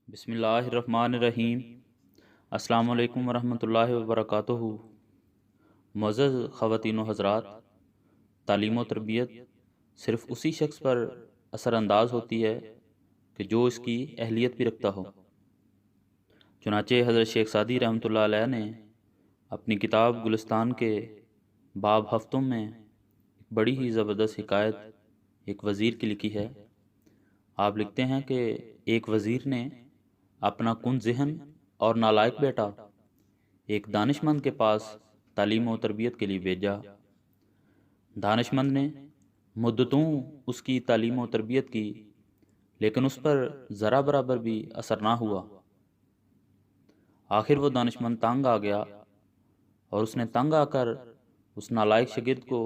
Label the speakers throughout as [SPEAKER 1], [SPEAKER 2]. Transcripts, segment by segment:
[SPEAKER 1] بسم اللہ الرحمن الرحیم۔ السلام علیکم ورحمۃ اللہ وبرکاتہ۔ معزز خواتین و حضرات، تعلیم و تربیت صرف اسی شخص پر اثر انداز ہوتی ہے کہ جو اس کی اہلیت بھی رکھتا ہو۔ چنانچہ حضرت شیخ سعدی رحمۃ اللہ علیہ نے اپنی کتاب گلستان کے باب ہفتوں میں ایک بڑی ہی زبردست حکایت ایک وزیر کی لکھی ہے۔ آپ لکھتے ہیں کہ ایک وزیر نے اپنا کن ذہن اور نالائق بیٹا ایک دانش مند کے پاس تعلیم و تربیت کے لیے بھیجا۔ دانش مند نے مدتوں اس کی تعلیم و تربیت کی، لیکن اس پر ذرا برابر بھی اثر نہ ہوا۔ آخر وہ دانش مند تنگ آ گیا اور اس نے تنگ آ کر اس نالائق شاگرد کو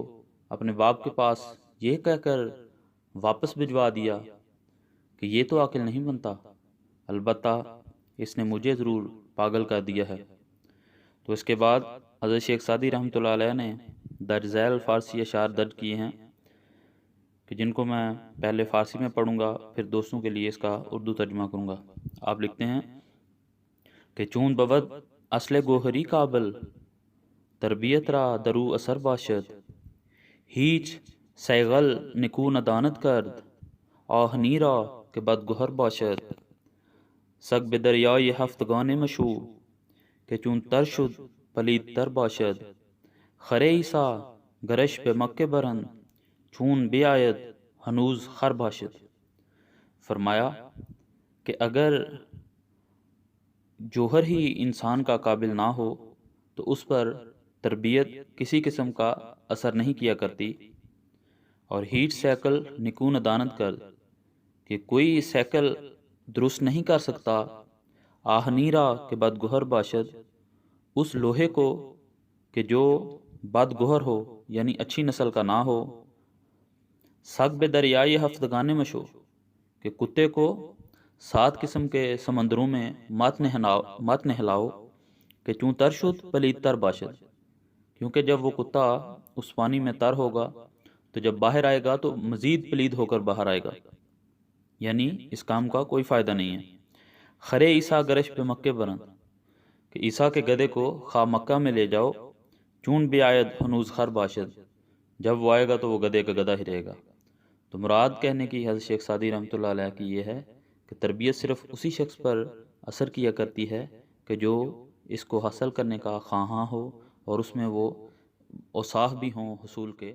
[SPEAKER 1] اپنے باپ کے پاس یہ کہہ کر واپس بھجوا دیا کہ یہ تو عاقل نہیں بنتا، البتہ اس نے مجھے ضرور پاگل کر دیا ہے۔ تو اس کے بعد حضرت شیخ سعدی رحمۃ اللہ علیہ نے درج ذیل فارسی اشعار درج کیے ہیں کہ جن کو میں پہلے فارسی میں پڑھوں گا، پھر دوستوں کے لیے اس کا اردو ترجمہ کروں گا۔ آپ لکھتے ہیں کہ چون بود اصل گوہری قابل، تربیت را درو اثر باشد، ہیچ سیغل نکو ندانت کرد، آہنی را کہ بد گوہر باشد، سگ به دریای هفتگانه مشو که چون تر شد پلید تر باشد، خر عیسی گرش به مکه برند چون بیاید ہنوز خر باشد۔ فرمایا کہ اگر جوہر ہی انسان کا قابل نہ ہو تو اس پر تربیت کسی قسم کا اثر نہیں کیا کرتی، اور ہیٹ سیکل نکو ندانت کر کہ کوئی سیکل درست نہیں کر سکتا، آہنیرا کہ بد گوہر باشد، اس لوہے کو کہ جو بد گوہر ہو یعنی اچھی نسل کا نہ ہو، سگ بے دریائے ہفتگانے مشو کہ کتے کو 7 قسم کے سمندروں میں مت نہلاؤ کہ چون تر شد پلید تر باشد، کیونکہ جب وہ کتا اس پانی میں تر ہوگا تو جب باہر آئے گا تو مزید پلید ہو کر باہر آئے گا، یعنی اس کام کا کوئی فائدہ نہیں ہے۔ خرے عیسیٰ گرش پہ مکے برند کہ عیسیٰ کے گدھے کو خواہ مکہ میں لے جاؤ، چون بھی آید ہنوز خر باشد، جب وہ آئے گا تو وہ گدھے کا گدھا ہی رہے گا۔ تو مراد کہنے کی حضرت شیخ سعدی رحمۃ اللہ علیہ کی یہ ہے کہ تربیت صرف اسی شخص پر اثر کیا کرتی ہے کہ جو اس کو حاصل کرنے کا خواہاں ہو اور اس میں وہ اوصاف بھی ہوں حصول کے۔